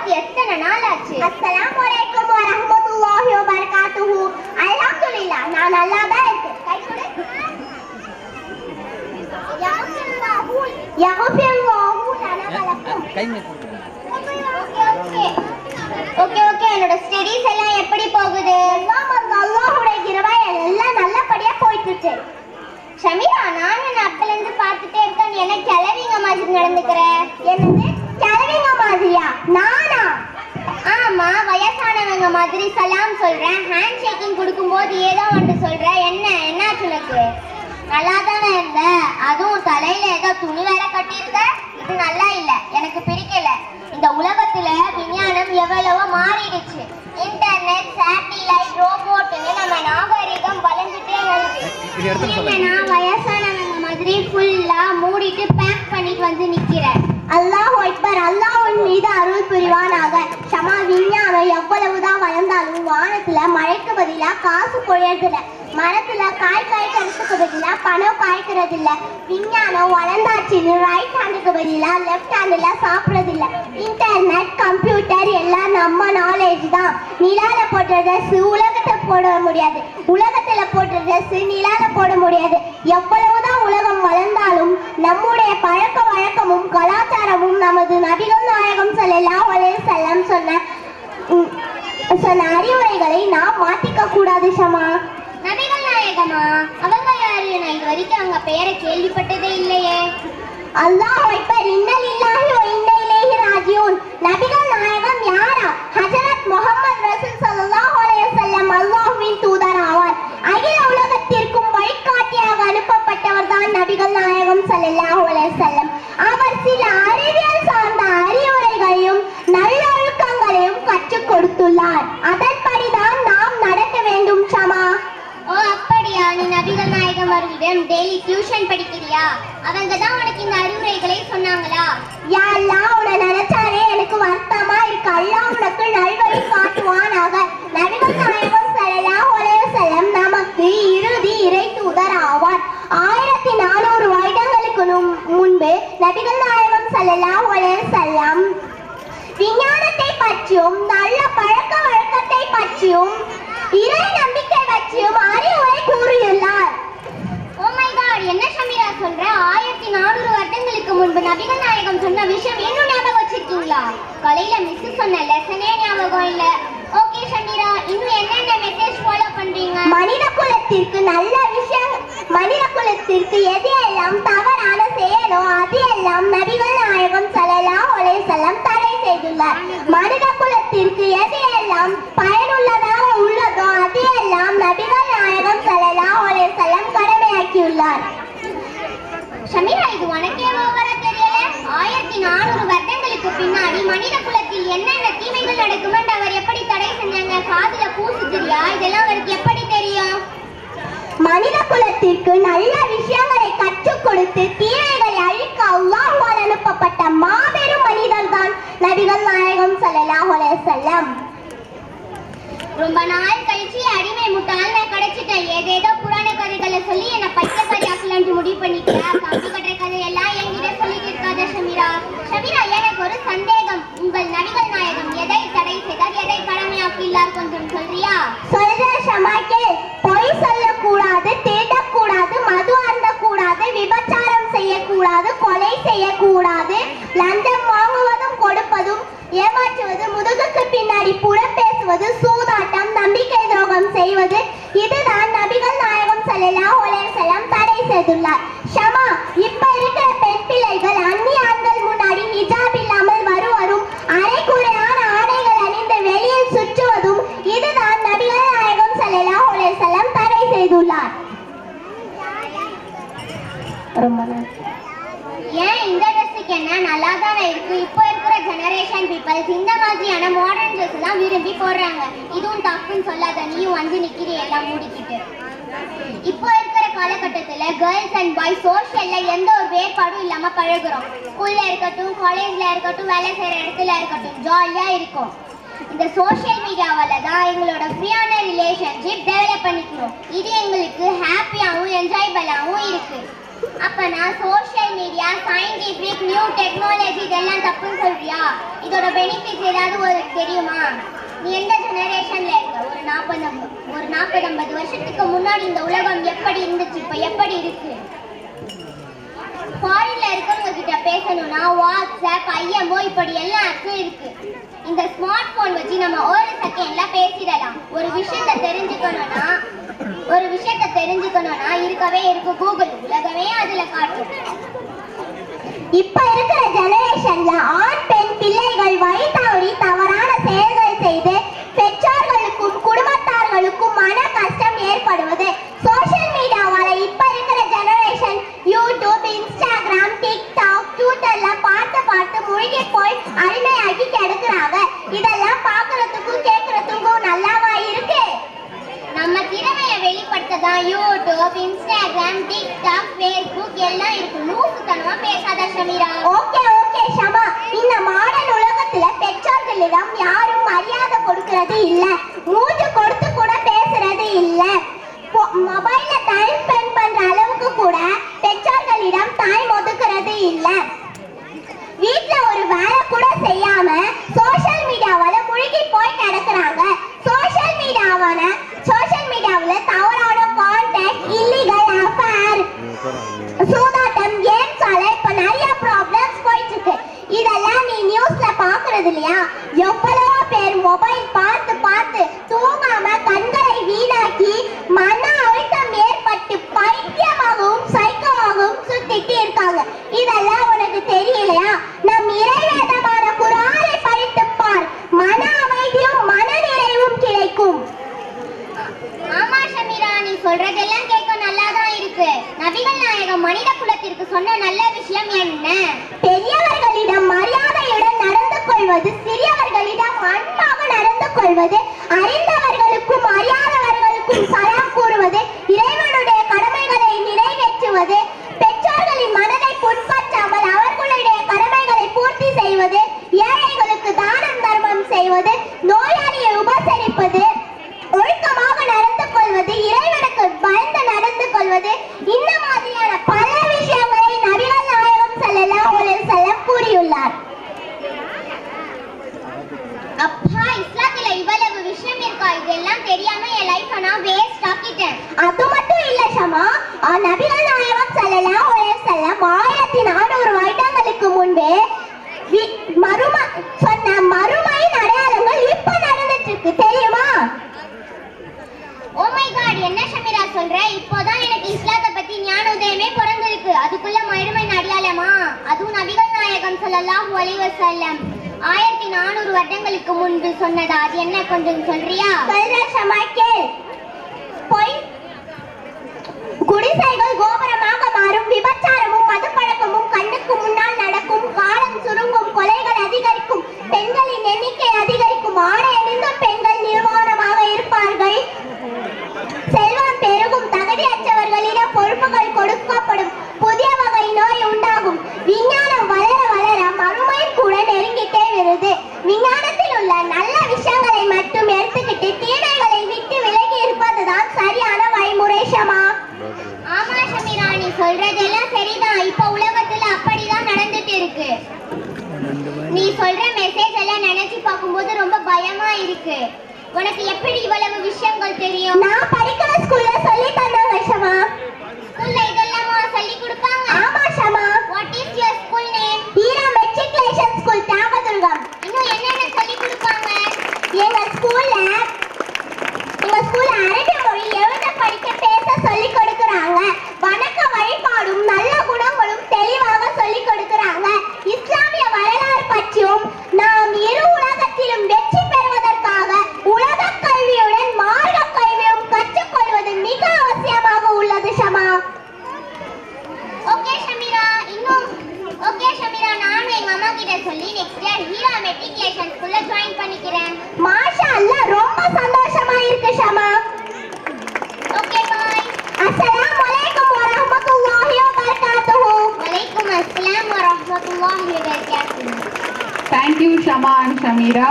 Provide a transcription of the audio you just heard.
பார்த்து எத்தனை நாள் ஆச்சு? அஸ்ஸலாமு அலைக்கும் வரஹ்மத்துல்லாஹி வபரகாத்துஹு. அல்ஹம்துலில்லாஹ், நான் நல்லா தான் இருக்கேன். கை கொடு. யக்ஃபிருல்லாஹு லனா வலக்கும். கை மேல ஓகே என்னோட ஸ்டடீஸ் எல்லாம் எப்படி போகுது? அல்லாஹ்வுடைய கிருபையால எல்லாம் நல்லபடியா போயிட்டு இருக்கு. ஷமீரா, நான் என்ன அப்பல இருந்து பார்த்துட்டே இருக்கேன், நீ என்ன கிளவிங்க மாதிரி நடந்துக்கிற? என்னது கிளவிங்க மாதிரியா? நானா? ஆமா, வயசானவங்க மாதிரி சலாம் சொல்றேன், ஹேண்ட் ஷேக்கிங் கொடுக்கும்போது ஏதோ ஒன்று சொல்ற. என்னாச்சு உனக்கு? நல்லா தானே இருந்த, அதுவும் தலையில ஏதோ துணி வேற கட்டியிருக்க. இது நல்லா இல்ல, எனக்கு பிடிக்கல. இந்த உலகத்துல விஞ்ஞானம் எவ்வளவோ மாறிடுச்சு. இன்டர்நெட், சேட்டிலைட், ரோபோட்னு நம்ம நாகரிகம் வளர்ந்துட்டே வருது. நான் வயசானவங்க மாதிரி ஃபுல்லா மூடிட்டு பேக் பண்ணிட்டு வந்து நிக்கிறேன். அல்லாஹ் அக்பர், அல்லாஹ் உன் மீது அருள் புரிவானாக. ஷமா, விஞ்ஞானம் எவ்வளவுதான் வளர்ந்தாலும் வானத்துல மழைக்கு பதிலா காசு பொழியறதில்ல, மரத்துல காய் காய்க்கிறதுக்கு பதிலா பணம் காய்க்கிறது இல்ல. விஞ்ஞானம் வளர்ந்தாச்சுன்னு ரைட் ஹேண்டுக்கு பதிலா லெஃப்ட் ஹேண்ட்ல சாப்பிடுறது இல்ல. இன்டர்நெட், கம்ப்யூட்டர் எல்லாம் நம்ம நாலேஜ் தான். நிலால போட்ட ட்ரெஸ் உலகத்தை போட முடியாது, உலகத்துல போட்ட ட்ரெஸ் நிலால போட முடியாது. எவ்வளவுதான் உலகம் வளர்ந்தாலும் நம்முடைய பழக்க வழக்கமும் கலாச்சாரமும் நமது நபிகள் நாயகம் ஸல்லல்லாஹு அலைஹி வஸல்லம் சொன்ன அறிவுரைகளை நாம் மாத்திக்க கூடாது. ஷமா, நபிகள் நாயகமா? அவங்க யாரு? நான் இது வரைக்கும் அவங்க பெயரை கேள்விப்பட்டதே இல்லையே. அல்லாஹ் அக்பர், இன்ன லில்லாஹி வ இன்ன இலைஹி ராஜிஊன். நபிகள் நாயகம் யாரா? ஹஜ்ரத் முஹம்மது ரசூல் ஸல்லல்லாஹு அலைஹி வஸல்லம் அல்லாஹ்வின் தூதர் ஆவார். அகில உலகத்திற்கும் வழிகாட்டியாக அனுப்பப்பட்டவர் தான் நபிகள் நாயகம் ஸல்லல்லாஹு அலைஹி வஸல்லம். அவர் சில அறிவியல் சார்ந்த அறிவுரைகளையும் நல்லொழுக்கங்களையும் கற்றுக் கொடுத்துள்ளார். அதன்படிதான் நாம் நடக்க வேண்டும். ஷமா, ஓ அப்படியா? நீ நபிகள் நாயகம் அவர்களிடம் டெய்லி டியூஷன் படிக்கிறியா? அவங்க தான் உனக்கு இந்த அறிவுரைகளை சொன்னாங்களா? யா அல்லாஹ், உன்னை நினைச்சாலே எனக்கு வருத்தமா இருக்கு. அல்லாஹ் உனக்கு நல்வழி காட்டுவானாக. நபிகள் நாயகம் ஸல்லல்லாஹு அலைஹி வஸல்லம் நமக்கு இறுதி இறை தூதர் ஆவார். 1400 வருடங்களுக்கு முன்பு நபிகள் நாயகம் ஸல்லல்லாஹு அலைஹி வஸல்லம் விஞ்ஞானத்தை பற்றியும் நல்ல பழக்க வழக்கத்தை பற்றியும் இறை நம்பிக்கை பற்றியும் அறிவுரை கூறியுள்ளார். ஓ மை காட், என்ன ஷமீரா சொல்ற? 1400 வருடங்களுக்கு முன்பு நபிகள் நாயகம் சொன்ன விஷயம் இன்னும் ஞாபகம் வச்சிருக்கீங்களா? காலையில மிஸ் சொன்ன லெசனே ஞாபகம் இல்ல. ஓகே ஷமீரா, இன்னும் என்னென்ன மெசேஜ் ஃபாலோ பண்றீங்க? மனித குலத்திற்கு நல்ல விஷயம், மனித குலத்திற்கு எது எல்லாம் தவறான செயலோ அது எல்லாம் நபிகள் நாயகம் ஸல்லல்லாஹு அலைஹி வஸல்லம் தடை செய்துள்ளார். மனித குலத்திற்கு எது எல்லாம் பயனுள்ளதாக உள்ளதோ அது எல்லாம் நபிகள் நாயகம் ஸல்லல்லாஹு அலைஹி வஸல்லம் கடமையாக்கியுள்ளார். ஷமீரா, இது உனக்கே ஓவரா தெரியல? 1400 வருடங்களுக்கு பின்னாடி மனித குலத்தில் என்னென்ன தீமைகள் நடக்குமென்று அவர் எப்படி தடை செஞ்சாங்க? காதுல பூசுதியா? இதெல்லாம் அவருக்கு எப்படி தெரியும்? மனித குலத்திற்கு நல்ல விஷயங்களை கற்றுக் கொடுத்து தீமைகளை அழிக்க அல்லாஹ்வால் அனுப்பப்பட்ட மாபெரும் மனிதர் தான் நபிகள் நாயகம் ஸல்லல்லாஹு அலைஹி வஸல்லம். ரொம்ப நாள் கழிச்சு அடிமை முட்டாள்னு கிடைச்சிட்டேன். ஏதேதோ புராண கதைகளை சொல்லி என்ன பைத்தியக்காரி ஆக்கலான்ட்டு முடிவு பண்ணிட்டேன். கம்பி கட்டுற கதையெல்லாம் என்கிட்ட சொல்லிட்டு இருக்காத ஷமீரா. ஷமீரா, எனக்கு ஒரு சந்தேகம். உங்கள் நபிகள் நாயகம் எதை தடை செய்தார், எதை கடமையாக்கியுள்ளார், கொஞ்சம் சொல்றியா? சொல்ற ஷமாக்கே, பொய் சொல்லக்கூடாது, தேடக்கூடாது, மது அருந்தக்கூடாது, விபச்சாரம் செய்யக்கூடாது, கொலை செய்யக்கூடாது, லஞ்சம் வாங்குவதும் கொடுப்பதும், ஏமாற்றுவது, முதுகுக்கு பின்னாடி புறம் பேசுவது, சூதாட்டம், நம்பிக்கை துரோகம் செய்வது, இதுதான் நபிகள் நாயகம் ஸல்லல்லாஹு அலைஹி வஸல்லம் தடை செய்துள்ளார். ஷமா, இப்ப இருக்கிற பெண் பிள்ளைகள் அந்நிய ஆண்கள் முன்னாடி ஹிஜாப் இல்லாமல் வருவதும், அரைக்குறையான ஆடைகள் அணிந்து வெளியில் சுற்றுவதும், இதுதான் நபிகள் நாயகம் ஸல்லல்லாஹு அலைஹி வஸல்லம் தடை செய்துள்ளார். ஏன் இந்த ட்ரெஸ்ஸுக்கு என்ன? நல்லா தானே இருக்கு. இப்போ இருக்கிற ஜெனரேஷன் பீப்பிள்ஸ் இந்த மாதிரியான மாடர்ன் ட்ரெஸ் எல்லாம் விரும்பி போடுறாங்க. இதுவும் தப்புன்னு சொல்லாத, நீயும் வந்து நிக்கிறீ எல்லாம் மூடிக்கிட்டு. இப்போ இருக்கிற காலகட்டத்துல கேர்ள்ஸ் அண்ட் பாய்ஸ் சோஷியல்ல எந்த ஒரு வேறுபாடும் இல்லாம பழகுறோம். ஸ்கூல்ல இருக்கட்டும், காலேஜ்ல இருக்கட்டும், வேலை செய்யற இடத்துல இருக்கட்டும், ஜாலியா இருக்கும். இந்த சோஷியல் மீடியாவால தான் எங்களோட ஃப்ரீயான ரிலேஷன்ஷிப் டெவலப் பண்ணிக்கிறோம். இது எங்களுக்கு ஹாப்பியாகவும் என்ஜாயபிளாகவும் இருக்கு. அப்ப நான் social media, scientific, new technology இதெல்லாம் தப்புன்னு சொல்றியா? இதோட பெனிஃபிட்ஸ் ஏதாவது உங்களுக்கு தெரியுமா? நீ எந்த ஜெனரேஷன்ல இருக்க? ஒரு 40-50 வருஷத்துக்கு முன்னாடி இந்த உலகம் எப்படி இருந்துச்சு, இப்ப எப்படி இருக்கு? ஃபாரின்ல இருக்கவங்க கிட்ட பேசணும்னா வாட்ஸ்அப், ஐஎம்ஓ இப்படி எல்லா ஆப்ஸும் இருக்கு. இந்த ஸ்மார்ட் போன் வச்சு நம்ம ஒரு செகண்ட்ல பேசிடலாம். ஒரு விஷயத்தை தெரிஞ்சுக்கணும்னா இருக்கவே இருக்கு கூகுள், உலகமே அதுல காட்டும். இப்ப இருக்கிற ஜெனரேஷன்ல ஆண் பெண் பிள்ளைகள் வழி தவறி தவறான செயல்கள் செய்து பெற்றோர்களுக்கும் குடும்பத்தார்களுக்கும் மன கஷ்டம் ஏற்படுவது சோஷியல் மீடியாவால இப்ப இருக்கிற ஜெனரேஷன் யூடியூப், இன்ஸ்டாகிராம், டிக்டாக், ட்விட்டர்ல பார்த்து மூழ்கி போய் அடிமையாகி கிடக்குறாங்க. இதெல்லாம் பார்க்கறதுக்கும் கேட்கறதுக்கும் நல்லாவா இருக்கு? நம்ம திறமையை வெளிப்படுத்ததான் யூடியூப், இன்ஸ்டாகிராம், டிக்டாக், ஃபேஸ்புக் எல்லாம் இருக்கு. லூசுத்தனமா பேசாத ஷமீரா. ஓகே ஷமா, இந்த மாடர்ன் உலகத்துல பெற்றோர்களிடம் யாரும் மரியாதை கொடுக்கறது இல்ல, மூஞ்சு கொடுத்து கூட பேசுறது இல்ல. மொபைல்ல டைம் ஸ்பெண்ட் பண்ற அளவுக்கு கூட பெற்றோர்களிடம் டைம் ஒதுக்குறது இல்ல. வீட்ல ஒரு வேலை கூட செய்யாம சோஷியல் மீடியாவால முழுகி போய் கிடக்குறாங்க. சோஷியல் மீடியாவுல தவறான கான்டெக்ட், இல்லீகல் அஃபேர், சூதாட்டம், கேம்ஸால இப்ப நிறைய ப்ராப்ளம்ஸ் போயிட்டு இருக்கு. இதெல்லாம் நீ நியூஸ்ல பாக்குறது இல்லையா? எவ்வளவோ பேர் மொபைல் பார்த்து தூங்காம கண்களை வீணாக்கி மன அழுத்தம் ஏற்பட்டு பைத்தியமாகவும் சைக்கோவாகவும் சுத்திட்டு இருக்காங்க. இதெல்லாம் உனக்கு தெரியலையா? நம் இறைவேதமான குர்ஆனை படித்து பார், மன அமைதியும் மன நிறைவும் கிடைக்கும். ஆமா ஷமீரா, நீ சொல்றதெல்லாம் கேட்க நல்லாதான் இருக்கு. நபிகள் நாயகம் மனித குலத்திற்கு சொன்ன நல்ல விஷயம் என்ன? பெரியவர்களிடம் மரியாதையுடன் நடந்து கொள்வது, சிறியவர்களிடம் அன்பாக நடந்து கொள்வது, அறிந்தவர்களுக்கும் அறியாதவர்களுக்கும் சலாம் கூறுவது, இறைவனுடைய கடமைகளை நிறைவேற்றுவது, பெற்றோர்களின் மனதை புண்பற்றாமல் அவர்களுடைய கடமைகளை பூர்த்தி செய்வது, ஏழைகளுக்கு தானம் தர்மம் செய்வது, நோயாளியை உபசரிப்பது, ஒழுக்கமாக நடந்து கொள்வது, இறைவனுக்கு பயந்து நடந்து கொள்வது, இந்த மாதிரியான பல விஷயங்களை நபிகள் நாயகம் ஸல்லல்லாஹு அலைஹி வஸல்லம் கூறியுள்ளார். அப்பா, இஸ்லாத்துல இவ்வளவு விஷயம் இருக்கா? இதெல்லாம் தெரியாம என் லைஃப நான் வேஸ்ட் ஆக்கிட்டேன். அது மட்டும் இல்ல ஷமா, நபிகள் நாயகம் ஸல்லல்லாஹு அலைஹி வஸல்லம் 1400 வருடங்களுக்கு முன்பே மறுமையின் அடையாளங்கள் இப்ப நடந்துட்டு இருக்கு, தெரியுமா? ஓ மை காட், என்ன ஷமீரா சொல்ற? இப்போதான் எனக்கு இஸ்லாத்தை பத்தி ஞான உதயமே பிறந்திருக்கு. அதுக்குள்ள மறுமையின் அடையாளமா? அதுவும் நபிகள் நாயகம் ஸல்லல்லாஹு அலைஹி வஸல்லம் 1400 வருடங்களுக்கு முன்பு சொன்னதா? அது என்ன, கொஞ்சம் சொல்றியா? சொல்றேன் ஷமா, கேள். குடிசைகள் கோபுரமாக மாறும், விபச்சாரமும் மதுப்பழக்கமும் கண்ணுக்கு முன்னால் நடக்கும், காலம் சுருங்கும், கொலைகள் அதிகரிக்கும், பெண்களின் எண்ணிக்கை அதிகரிக்கும், ஆடை அணிந்தும் பெண்கள் நிர்வாணமாக இருப்பார்கள், செல்வம் பெருகும், தகுதியற்றவர்களிடம் பொறுப்புகள் கொடுக்கப்படும், புதிய வகை நோய் உண்டாகும், விஞ்ஞானம் வளர வளர மறுமை கூட நெருங்கிட்டே வருது. விஞ்ஞானத்தில் உள்ள நல்ல விஷயங்களை மட்டும் எடுத்துக்கிட்டு தீமைகளை விட்டு விலகி இருப்பதுதான் சரியான வழிமுறை ஷமா. ஆமா ஷமீரா, நீ சொல்றதெல்லாம் சரிதான். இப்ப உலகத்துல அப்படிதான் நடந்துட்டு இருக்கு. நீ சொல்ற மெசேஜ் எல்லாம் நினைச்சு பார்க்கும்போது ரொம்ப பயமா இருக்கு. உனக்கு எப்படி இவ்வளவு விஷயங்கள் தெரியும்? நான் படிக்கிற ஸ்கூல்ல சொல்லி தந்தாங்க ஷமா. ஸ்கூல்ல இதெல்லாமா சொல்லி கொடுப்பாங்க? ஆமா Shama. What is your school name? Heera matriculation school, Thiyagadurgam. இன்னும் என்னென்ன சொல்லி கொடுப்பாங்க? எங்க ஸ்கூல்ல அரபி மொழி எழுத படிக்க பேச சொல்லி கொடுக்கறாங்க. வணக்க வழிபாடும் நல்ல குணங்களும் தெளிவாக சொல்லி கொடுக்கறாங்க. இஸ்லாமிய வரலாறு பற்றியும் நாம் இரு உலகத்திலும் வெற்றி பெறுவதற்காக உலக கல்வியுடன் மார்க்க கல்வியும் கற்றுக்கொள்வது மிக அவசியமாக உள்ளது ஷமா. ஓகே ஷமீரா, நானும் எங்க அம்மா கிட்ட சொல்லி நெக்ஸ்ட் இயர் ஹீரா மெட்ரிகுலேஷன் ஸ்கூல்ல ஜாயின் பண்ணிக்கிறேன். மாஷா அல்லாஹ், ரொம்ப சந்தோஷமா இருக்கு ஷமா. ஓகே, பாய். அஸ்ஸலாமு அலைக்கும் வ ரஹ்மத்துல்லாஹி வ பரகாத்துஹு. வலைக்கும் அஸ்ஸலாம் வ ரஹ்மத்துல்லாஹி வ பரகாத்துஹு. Thank you, Shama and Shamira.